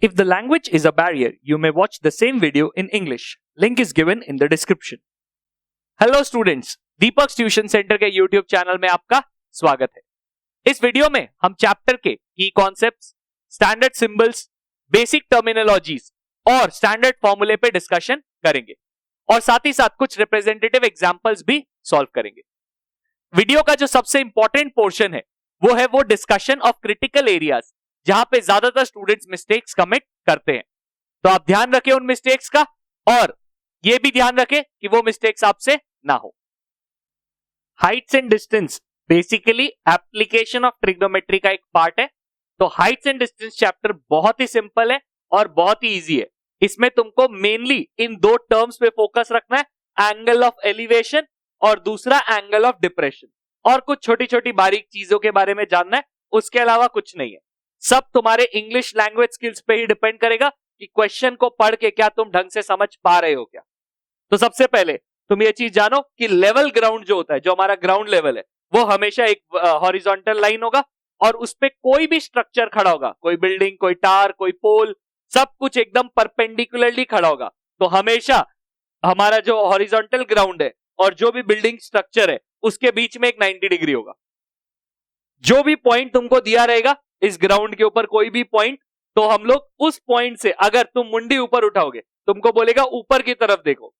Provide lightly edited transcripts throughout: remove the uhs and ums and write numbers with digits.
If the language is a barrier, you may watch the same video in English. Link is given in the description. Hello students, Deepak tuition centre के YouTube channel में आपका स्वागत है। इस video में हम chapter के की concepts, standard symbols, basic terminologies और स्टैंडर्ड फॉर्मूले पे डिस्कशन करेंगे और साथ ही साथ कुछ रिप्रेजेंटेटिव एग्जांपल्स भी सॉल्व करेंगे। वीडियो का जो सबसे इंपॉर्टेंट पोर्शन है वो डिस्कशन ऑफ क्रिटिकल एरियाज, जहां पे ज्यादातर स्टूडेंट्स मिस्टेक्स कमिट करते हैं। तो आप ध्यान रखें उन मिस्टेक्स का और ये भी ध्यान रखें कि वो मिस्टेक्स आपसे ना हो। Heights and distance basically application of trigonometry का एक पार्ट है। तो हाइट्स एंड डिस्टेंस चैप्टर बहुत ही सिंपल है और बहुत ही इजी है। इसमें तुमको मेनली इन दो टर्म्स पे फोकस रखना है, एंगल ऑफ एलिवेशन और दूसरा एंगल ऑफ डिप्रेशन, और कुछ छोटी छोटी बारीक चीजों के बारे में जानना है, उसके अलावा कुछ नहीं है। सब तुम्हारे इंग्लिश लैंग्वेज स्किल्स पे ही डिपेंड करेगा कि क्वेश्चन को पढ़ के क्या तुम ढंग से समझ पा रहे हो क्या। तो सबसे पहले तुम ये चीज जानो कि लेवल ग्राउंड जो होता है, जो हमारा ग्राउंड लेवल है, वो हमेशा एक हॉरिजॉन्टल लाइन होगा और उस पे कोई भी स्ट्रक्चर खड़ा होगा, कोई बिल्डिंग, कोई टावर, कोई पोल, सब कुछ एकदम परपेंडिकुलरली खड़ा होगा। तो हमेशा हमारा जो हॉरिजॉन्टल ग्राउंड है और जो भी बिल्डिंग स्ट्रक्चर है उसके बीच में एक 90 डिग्री होगा। जो भी पॉइंट तुमको दिया रहेगा इस ग्राउंड के ऊपर, कोई भी पॉइंट, तो हम लोग उस पॉइंट से अगर तुम मुंडी ऊपर उठाओगे, तुमको बोलेगा ऊपर की तरफ देखो।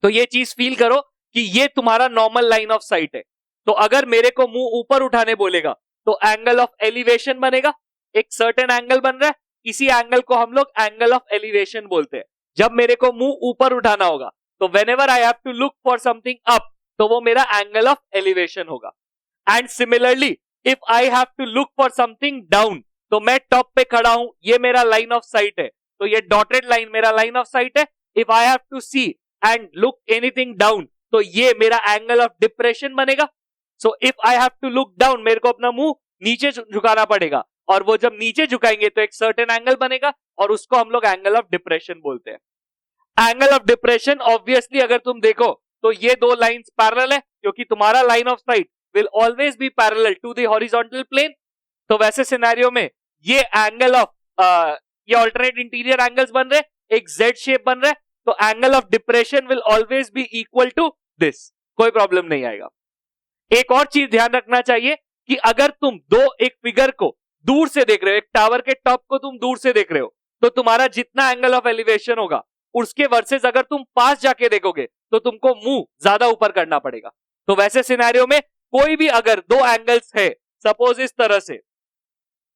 तो ये चीज फील करो कि ये तुम्हारा नॉर्मल लाइन ऑफ साइट है। तो अगर मेरे को मुंह ऊपर उठाने बोलेगा तो एंगल ऑफ एलिवेशन बनेगा, एक सर्टेन एंगल बन रहा है, इसी एंगल को हम लोग एंगल ऑफ एलिवेशन बोलते हैं। जब मेरे को मुंह ऊपर उठाना होगा तो whenever I have to look for something up, तो वो मेरा एंगल ऑफ एलिवेशन होगा। And similarly if I have to look for something down, तो मैं टॉप पे खड़ा हूं, ये मेरा लाइन ऑफ साइट है, तो ये डॉटेड लाइन मेरा लाइन ऑफ साइट है। If I have to see and look anything down, तो ये मेरा एंगल ऑफ डिप्रेशन बनेगा। So if I have to look down, मेरे को अपना मुंह नीचे झुकाना पड़ेगा, और वो जब नीचे झुकाएंगे तो एक सर्टेन एंगल बनेगा और उसको हम लोग एंगल ऑफ डिप्रेशन बोलते हैं। एंगल ऑफ डिप्रेशन ऑब्वियसली अगर तुम देखो तो ये दो लाइंस पैरेलल है, क्योंकि तुम्हारा line of site will always be parallel to the horizontal plane। तो वैसे सिनेरियो में ये एंगल ऑफ ये अल्टरनेट इंटीरियर एंगल्स बन रहे, एक जेड शेप बन रहा है, तो angle of depression will always be equal to this, कोई प्रॉब्लम नहीं आएगा। एक और चीज ध्यान रखना चाहिए कि अगर तुम एक फिगर को दूर से देख रहे हो, एक टावर के टॉप को तुम दूर से देख रहे हो, तो तुम्हारा जितना एंगल ऑफ एलिवेशन होगा उसके वर्सेस अगर तुम पास जाके देखोगे तो तुमको मुंह ज्यादा ऊपर करना पड़ेगा। तो वैसे सिनेरियो में कोई भी अगर दो एंगल्स है, सपोज इस तरह से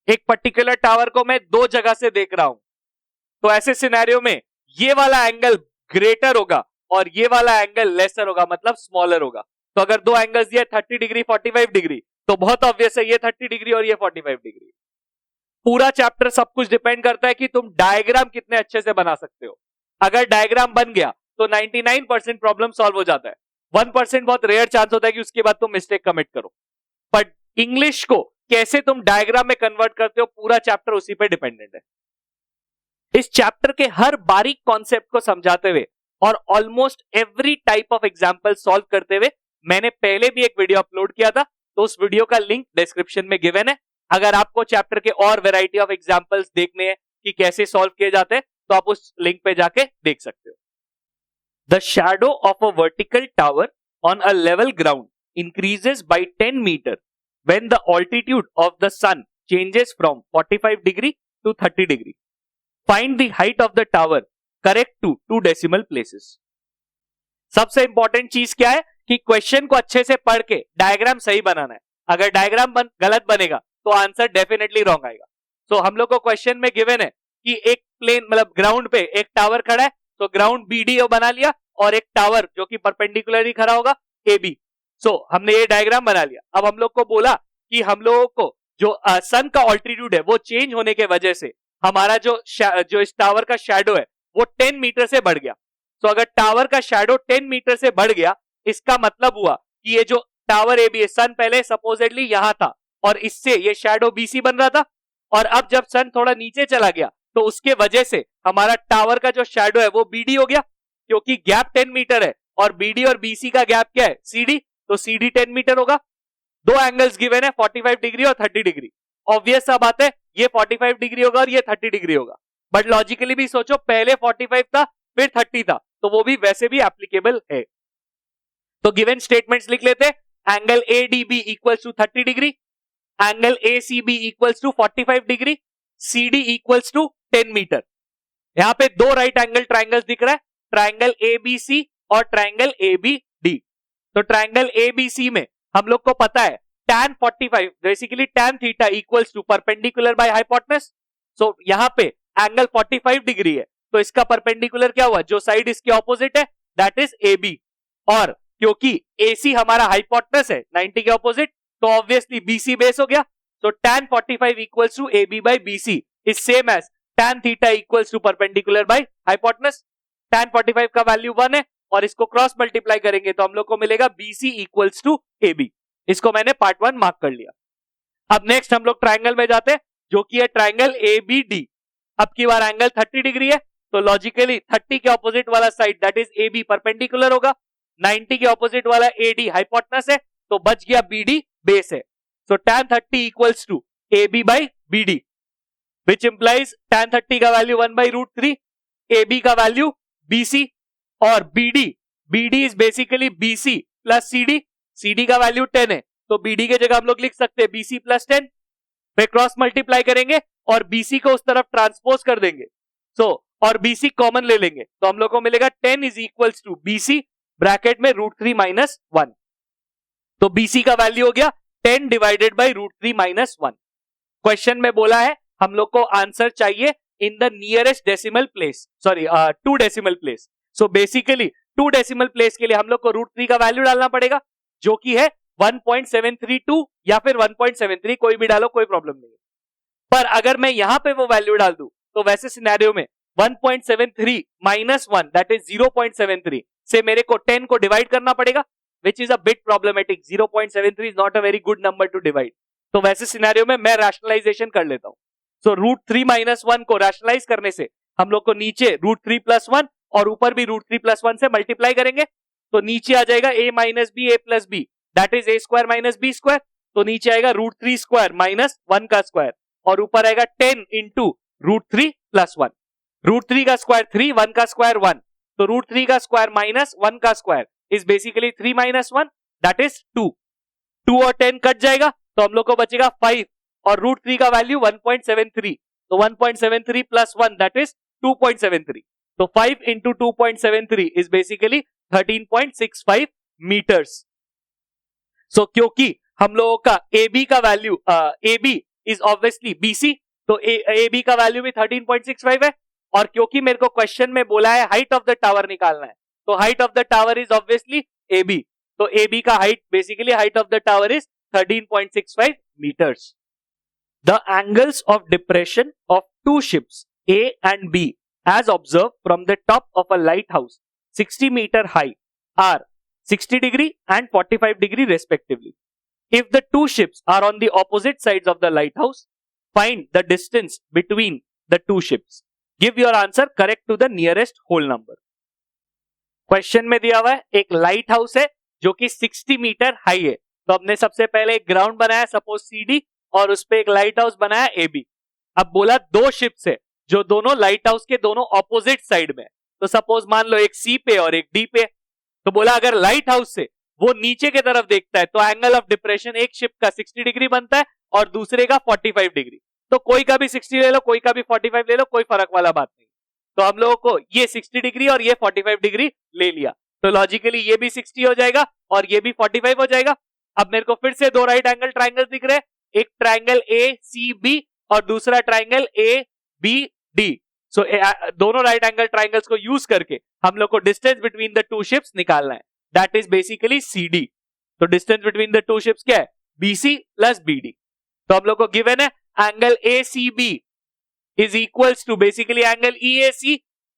एक पर्टिकुलर टावर को मैं दो जगह से देख रहा हूं, तो ऐसे सिनेरियो में ये वाला एंगल ग्रेटर होगा और ये वाला एंगल लेसर होगा, मतलब स्मॉलर होगा। तो अगर दो एंगल्स दिए 30 डिग्री 45 डिग्री, तो बहुत ऑब्वियस है ये 30 डिग्री और ये 45 डिग्री। पूरा चैप्टर सब कुछ डिपेंड करता है कि तुम डायग्राम कितने अच्छे से बना सकते हो। अगर डायग्राम बन गया तो 99% प्रॉब्लम सॉल्व हो जाता है। 1% बहुत रेयर चांस होता है कि उसके बाद तुम मिस्टेक कमिट करो। पर इंग्लिश को कैसे तुम डायग्राम में कन्वर्ट करते हो, पूरा चैप्टर उसी पे डिपेंडेंट है। इस चैप्टर के हर बारीक कॉन्सेप्ट को समझाते हुए और almost every type of example solve करते हुए मैंने पहले भी एक वीडियो अपलोड किया था, तो उस वीडियो का लिंक डिस्क्रिप्शन में गिवन है। अगर आपको चैप्टर के और वेराइटी ऑफ एग्जांपल्स देखने हैं कि कैसे सॉल्व किए जाते हैं, तो आप उस लिंक पे जाके देख सकते हो। The shadow of a vertical tower on a level ground increases by 10 meter when the altitude of the sun changes from 45 degree to 30 degree. Find the height of the tower correct to 2 decimal places. सबसे important चीज क्या है कि question को अच्छे से पढ़ के डायग्राम सही बनाना है। अगर डायग्राम गलत बनेगा तो आंसर डेफिनेटली रॉन्ग आएगा। तो हम लोग को क्वेश्चन में गिवन है कि एक प्लेन, मतलब ग्राउंड पे एक टावर खड़ा है, तो ग्राउंड BD बना लिया और एक टावर जो कि परपेंडिकुलरली खड़ा होगा AB। सो हमने ये डायग्राम बना लिया। अब हम लोग को बोला कि हम लोगों को जो सन का ऑल्टीट्यूड है वो चेंज होने के वजह से हमारा जो इस टावर का शैडो है वो 10 मीटर से बढ़ गया। तो अगर टावर का शैडो 10 मीटर से बढ़ गया, इसका मतलब हुआ कि ये जो टावर AB है, सन पहले सपोजिटली यहां था और इससे ये शैडो BC बन रहा था, और अब जब सन थोड़ा नीचे चला गया तो उसके वजह से हमारा टावर का जो शैडो है वो BD हो गया, क्योंकि गैप 10 मीटर है और BD और BC का गैप क्या है, CD, तो CD 10 मीटर होगा। दो एंगल्स गिवन है 45 डिग्री और 30 डिग्री। ऑब्वियस सा बात है ये 45 डिग्री होगा और ये 30 डिग्री होगा। बट लॉजिकली भी सोचो, पहले 45 था फिर 30 था, तो वो भी वैसे भी एप्लीकेबल है। तो गिवन स्टेटमेंट्स लिख लेते, angle ADB equals to 30 degree, angle ACB equals to 45 degree, CD equals to 10 metre. यहां पे दो राइट एंगल ट्राइंगल्स दिख रहा है, ट्राइंगल ABC और ट्राइंगल ABD। तो ट्राइंगल ABC में हम लोग को पता है tan 45 basically tan theta equals to perpendicular by hypotenuse. So यहां पे एंगल 45 डिग्री है, तो इसका परपेंडिकुलर क्या हुआ, जो साइड इसके ऑपोजिट है दैट इज AB। और क्योंकि AC हमारा हाइपोटेनस है 90 के ऑपोजिट, तो ऑब्वियसली BC बेस हो गया। तो tan 45 equals to AB by BC is same as tan theta equals to perpendicular by hypotenuse. tan 45 का वैल्यू 1 है और इसको क्रॉस मल्टीप्लाई करेंगे तो हम लोग को मिलेगा BC इक्वल्स टू AB। इसको मैंने पार्ट 1 मार्क कर लिया। अब नेक्स्ट हम लोग ट्राइंगल में जाते हैं, जो कि है ट्राइंगल ABD। अब की बार एंगल 30 डिग्री है, तो लॉजिकली 30 के ऑपोजिट वाला side that is AB perpendicular होगा, 90 के ऑपोजिट वाला AD हाइपोटेनस है, तो बच गया BD बेस है। So tan 30 equals to AB by BD, which implies tan 30 का वैल्यू 1/√3, AB का वैल्यू BC और BD is basically BC plus CD का वैल्यू 10 है, तो BD के जगह हम लोग लिख सकते हैं BC प्लस 10, फिर क्रॉस मल्टीप्लाई करेंगे और BC को उस तरफ ट्रांसपोज कर देंगे। और BC कॉमन ले लेंगे, तो हम लोग को मिलेगा 10 is equals to BC bracket में √3 माइनस 1। तो BC का वैल्यू हो गया 10 डिवाइडेड बाई √3 माइनस 1। क्वेश्चन में बोला है हम लोग को आंसर चाहिए in the nearest decimal place, sorry 2 decimal place. So basically 2 decimal place के लिए हम लोग को √3 का वैल्यू डालना पड़ेगा, जो कि है 1.732 या फिर 1.73, कोई भी डालो कोई प्रॉब्लम नहीं है। पर अगर मैं यहां पे वो वैल्यू डाल दूं, तो वैसे सिनेरियो में 1.73 माइनस 1 दैट इज 0.73 से मेरे को 10 को डिवाइड करना पड़ेगा, which is a bit problematic. 0.73 is not a very good number to divide. तो वैसे सिनेरियो में मैं रैशनलाइजेशन कर लेता हूं। सो √3 माइनस 1 को रैशनलाइज करने से हम लोग को नीचे √3 प्लस 1 और ऊपर भी √3 प्लस 1 से मल्टीप्लाई करेंगे, तो नीचे आ जाएगा a minus b a plus b that is a square minus b square. तो नीचे आएगा √3 स्क्वायर माइनस 1 का स्क्वायर और ऊपर आएगा 10 इंटू √3 प्लस 1। √3 का स्क्वायर 3, 1 का स्क्वायर 1, तो √3 का स्क्वायर माइनस 1 का square is basically 3 minus 1 that is 2। 2 और 10 कट जाएगा, तो हम लोग को बचेगा 5 और √3 का वैल्यू 1.73, तो 1.73 प्लस 1 दैट इज 2.73। तो 5 इंटू 2.73 इज बेसिकली 13.65 मीटर्स। सो क्योंकि हम लोगों का AB का value AB is obviously BC, तो AB का वैल्यू भी 13.65 है, और क्योंकि मेरे को क्वेश्चन में बोला है हाइट ऑफ द टावर निकालना है, तो height of the tower is obviously AB, तो AB का height basically height of the tower is 13.65 meters. The angles of depression of two ships A and B as observed from the top of a lighthouse 60 meter high are 60 degree and 45 degree respectively. If the two ships are on the opposite sides of the lighthouse, find the distance between the two ships. Give your answer correct to the nearest whole number. Question में दिया हुआ है एक light house है जो कि 60 metre high है, तो हमने सबसे पहले एक ग्राउंड बनाया सपोज CD और उस पे एक लाइट हाउस बनाया AB। अब बोला दो शिप्स है जो दोनों लाइट हाउस के दोनों ऑपोजिट साइड में है, तो सपोज मान लो एक C पे और एक D पे, तो बोला अगर लाइट हाउस से वो नीचे की तरफ देखता है तो एंगल ऑफ डिप्रेशन एक शिप का 60 डिग्री बनता है और दूसरे का 45 डिग्री। तो कोई का भी 60 ले लो, कोई का भी 45 ले लो, कोई फर्क वाला बात नहीं। तो हम लोगों को ये 60 डिग्री और ये 45 डिग्री ले लिया, तो लॉजिकली ये भी 60 हो जाएगा और ये भी 45 हो जाएगा। अब मेरे को फिर से दो राइट एंगल ट्राइंगल दिख रहे हैं, एक ट्राइंगल ACB और दूसरा ट्राइंगल ABD। सो दोनों राइट एंगल ट्राइंगल्स को यूज करके हम लोग को distance between the two ships निकालना है, दैट इज बेसिकली CD। तो distance between the two ships क्या है, BC प्लस BD। तो हम लोग को गिवन है angle ACB is equals to basically angle EAC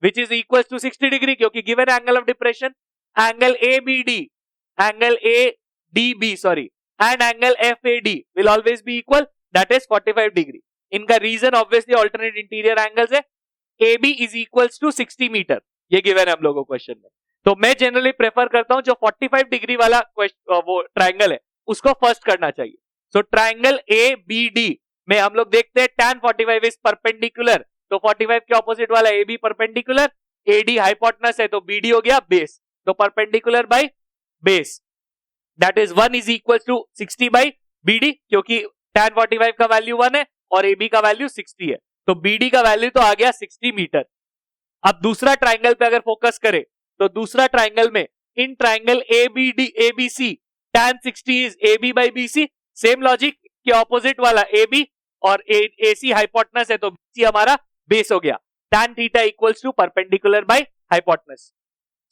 which is equals to 60 degree क्योंकि given angle of depression, angle ABD, angle ADB and angle FAD will always be equal, that is 45 degree। इनका reason obviously alternate interior angles है। AB is equals to 60 metre, ये given है हम लोगों को question में। तो मैं जनरली प्रेफर करता हूं जो 45 डिग्री वाला वो ट्राइंगल है उसको फर्स्ट करना चाहिए। सो ट्राइंगल ABD में हम लोग देखते हैं tan 45 इज परपेंडिकुलर तो 45 के ऑपोजिट वाला A B perpendicular, A D hypotenuse है तो बी डी हो गया बेस, तो perpendicular by base that is 1 is equal to 60 by B D, क्योंकि tan 45 का वैल्यू 1 है और ए बी का वैल्यू 60 है, तो बी डी का वैल्यू तो आ गया 60 मीटर। अब दूसरा ट्राइंगल पे अगर फोकस करें तो दूसरा ट्राइंगल में in triangle A B D A B C tan 60 is A B by B C, same logic के ऑपोजिट वाला ए बी और ए सी हाइपोटेनस है तो बी सी हमारा बेस हो गया, tan theta equals to perpendicular by hypotenuse,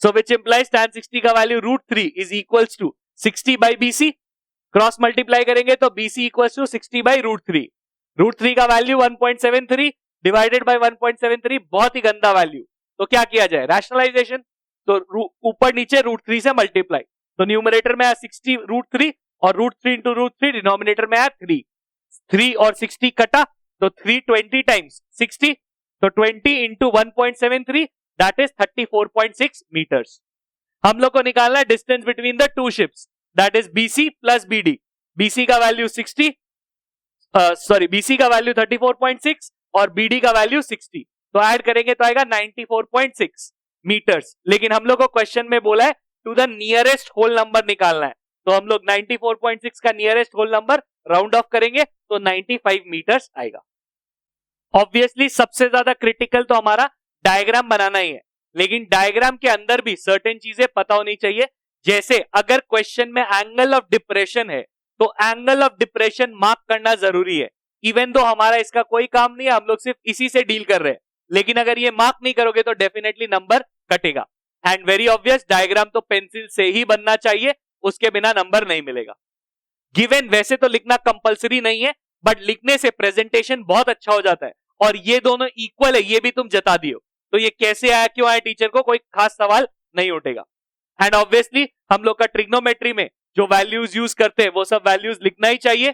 so which implies tan 60 का value √3 is equals to 60 by B C, cross multiply करेंगे तो B C equals to 60 by √3, √3 का वैल्यू 1.73 डिवाइडेड बाय 1.73, बहुत ही गंदा वैल्यू, तो क्या किया जाए रैशनलाइजेशन, तो ऊपर नीचे √3 से मल्टीप्लाई, तो न्यूमरेटर में आया 60 √3 और √3 इंटू √3, डिनोमिनेटर में आया 3 और 60 कटा तो 320 टाइम्स 60, तो 20 इंटू 1.73 दैट इज 34.6 मीटर्स। हम लोग को निकालना है distance between the two ships that is BC plus BD, BC का वैल्यू 60 BC का वैल्यू 34.6 और BD का वैल्यू 60, तो ऐड करेंगे तो आएगा 94.6 मीटर्स, लेकिन हम लोग को क्वेश्चन में बोला है to the nearest whole number निकालना है, तो हम लोग 94.6 का nearest whole number round off करेंगे तो 95 मीटर्स आएगा। ऑब्वियसली सबसे ज्यादा क्रिटिकल तो हमारा डायग्राम बनाना ही है, लेकिन डायग्राम के अंदर भी सर्टेन चीजें पता होनी चाहिए, जैसे अगर क्वेश्चन में एंगल ऑफ डिप्रेशन है तो एंगल ऑफ डिप्रेशन मार्क करना जरूरी है, इवन दो हमारा इसका कोई काम नहीं है, हम लोग सिर्फ इसी से डील कर रहे हैं, लेकिन अगर ये मार्क नहीं करोगे तो डेफिनेटली नंबर कटेगा, एंड वेरी ऑब्वियस डायग्राम तो पेंसिल से ही बनना चाहिए, उसके बिना नंबर नहीं मिलेगा। गिवन वैसे तो लिखना कंपलसरी नहीं है, बट लिखने से प्रेजेंटेशन बहुत अच्छा हो जाता है, और ये दोनों इक्वल है ये भी तुम जता दियो, तो ये कैसे आया क्यों आया टीचर को कोई खास सवाल नहीं उठेगा। एंड ऑब्वियसली हम लोग का ट्रिग्नोमेट्री में जो वैल्यूज यूज करते हैं वो सब वैल्यूज लिखना ही चाहिए,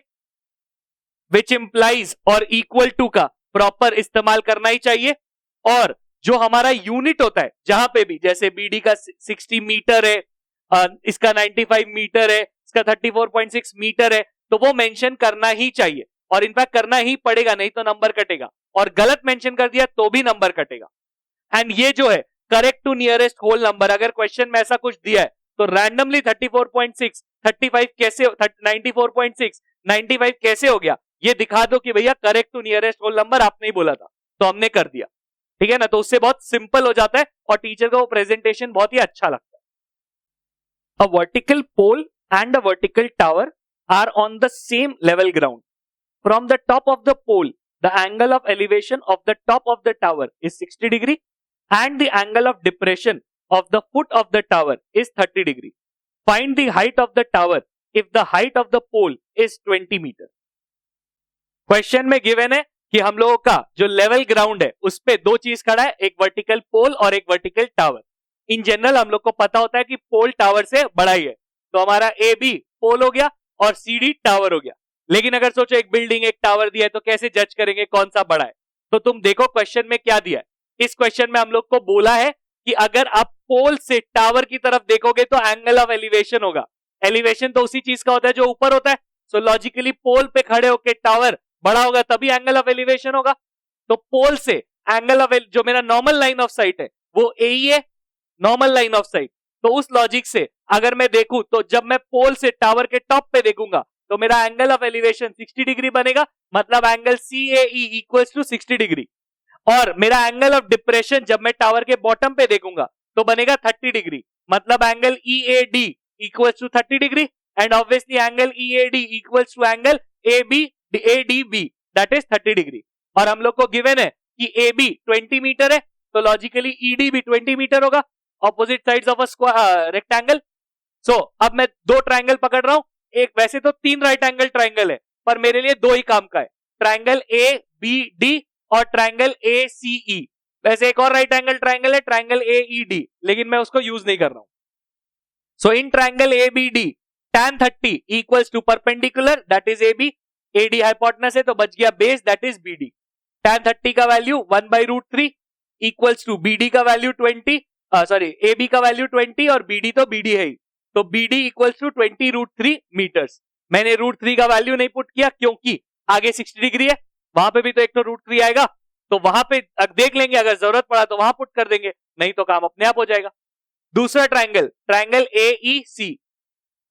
विच इंप्लाइज और इक्वल टू का प्रॉपर इस्तेमाल करना ही चाहिए, और जो हमारा यूनिट होता है जहां पे भी, जैसे बीडी का 60 मीटर है, इसका 95 मीटर है, इसका 34.6 मीटर है, तो वो मेंशन करना ही चाहिए, और इनफैक्ट करना ही पड़ेगा, नहीं तो नंबर कटेगा, और गलत मेंशन कर दिया तो भी नंबर कटेगा। एंड ये जो है correct to nearest whole number, अगर क्वेश्चन में ऐसा कुछ दिया है तो रैंडमली 34.6 35 कैसे 94.6 95 कैसे हो गया, ये दिखा दो कि भैया correct to nearest whole number आपने ही बोला था तो हमने कर दिया, ठीक है ना, तो उससे बहुत सिंपल हो जाता है और टीचर को वो प्रेजेंटेशन बहुत ही अच्छा लगता है। A vertical pole and a vertical tower are on the same level ground, from the top of the pole the angle of elevation of the top of the tower is 60 degree and the angle of depression of the foot of the tower is 30 degree. Find the height of the tower if the height of the pole is 20 meter. Question में given है कि हम लोगों का जो level ground है उस पे दो चीज खड़ा है, एक वर्टिकल पोल और एक वर्टिकल टावर। इन जनरल हम लोग को पता होता है कि पोल टावर से बड़ा ही है, तो हमारा ए बी पोल हो गया और सी डी टावर हो गया, लेकिन अगर सोचो एक बिल्डिंग एक टावर दिया है तो कैसे जज करेंगे कौन सा बड़ा है, तो तुम देखो क्वेश्चन में क्या दिया है। इस क्वेश्चन में हम लोग को बोला है कि अगर आप पोल से टावर की तरफ देखोगे तो एंगल ऑफ एलिवेशन होगा, एलिवेशन तो उसी चीज का होता है जो ऊपर होता है, सो लॉजिकली पोल पे खड़े होके टावर बड़ा होगा तभी एंगल ऑफ एलिवेशन होगा, तो पोल से एंगल ऑफ जो मेरा नॉर्मल लाइन ऑफ साइट है वो ए ही है, नॉर्मल लाइन ऑफ साइट, तो उस लॉजिक से अगर मैं देखूं तो जब मैं पोल से टावर के टॉप पे देखूंगा तो मेरा एंगल ऑफ एलिवेशन 60 डिग्री बनेगा, मतलब angle CAE equals to 60 degree, और मेरा एंगल ऑफ डिप्रेशन जब मैं टावर के बॉटम पे देखूंगा तो बनेगा 30 डिग्री, मतलब angle EAD equals to 30 degree, and obviously angle EAD equals to angle ADB that is 30 degree, और हम लोग को गिवन है कि AB 20 मीटर है तो लॉजिकली ED भी 20 मीटर होगा, opposite sides of a rectangle. So अब मैं दो ट्राइंगल पकड़ रहा हूं, एक वैसे तो 3 राइट एंगल ट्राइंगल है पर मेरे लिए 2 ही काम का है, ट्राइंगल ABD और ट्राइंगल ACE, वैसे एक और राइट एंगल ट्राइंगल है ट्राइंगल AED, लेकिन मैं उसको यूज नहीं कर रहा हूं। So in triangle ABD tan 30 equals to perpendicular that is AB, AD hypotenuse है तो बच गया base that is BD, tan 30 का वैल्यू 1/√3 इक्वल्स टू BD का वैल्यू 20 AB का वैल्यू 20 और BD तो BD है ही, तो BD इक्वल्स टू 20√3 मीटर्स। मैंने √3 का वैल्यू नहीं पुट किया क्योंकि आगे 60 डिग्री है, वहां पे भी तो एक तो √3 आएगा, तो वहां पे देख लेंगे, अगर जरूरत पड़ा तो वहां पुट कर देंगे, नहीं तो काम अपने आप हो जाएगा। दूसरा triangle, triangle AEC,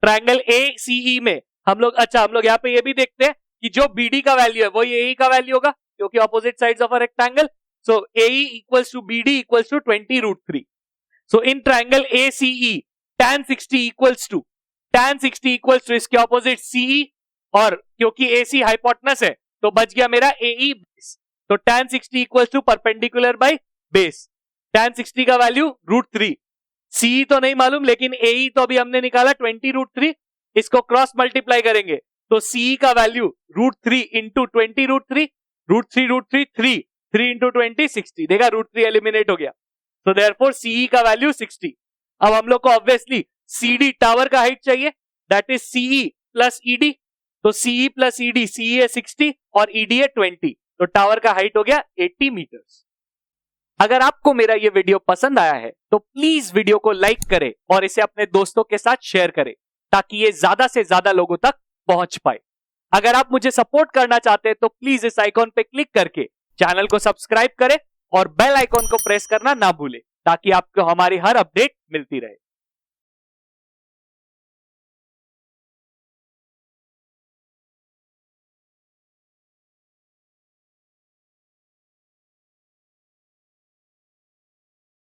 triangle ACE में हम लोग यहाँ पे ये भी देखते हैं कि जो BD का वैल्यू है वो AE का वैल्यू होगा, क्योंकि opposite sides of a rectangle. So AE equals to BD equals to 20√3। So in triangle ACE tan 60 equals to इसके ऑपोजिट CE, और क्योंकि AC हाइपोटेनस है तो बच गया मेरा AE बेस। तो tan 60 equals to perpendicular by base, tan 60 का वैल्यू √3। CE तो नहीं मालूम, लेकिन AE तो अभी हमने निकाला 20√3, इसको क्रॉस मल्टीप्लाई करेंगे तो CE का वैल्यू √3 इंटू 20√3, √3 3 इंटू 20 60, देखा √3 एलिमिनेट हो गया। तो देयरफॉर CE का वैल्यू 60। अब हम लोग को ऑब्वियसली CD टावर का हाइट चाहिए, that is CE plus ED। तो CE प्लस ED, CE है 60 और ED है 20, तो टावर का हाइट हो गया 80 मीटर्स। अगर आपको मेरा ये वीडियो पसंद आया है तो प्लीज वीडियो को लाइक करें और इसे अपने दोस्तों के साथ शेयर करें, ताकि ये ज्यादा से ज्यादा लोगों तक पहुंच पाए। अगर आप मुझे सपोर्ट करना चाहते हैं तो प्लीज इस आइकॉन पे क्लिक करके चैनल को सब्सक्राइब करें और बेल आइकॉन को प्रेस करना ना भूलें, ताकि आपको हमारी हर अपडेट मिलती रहे।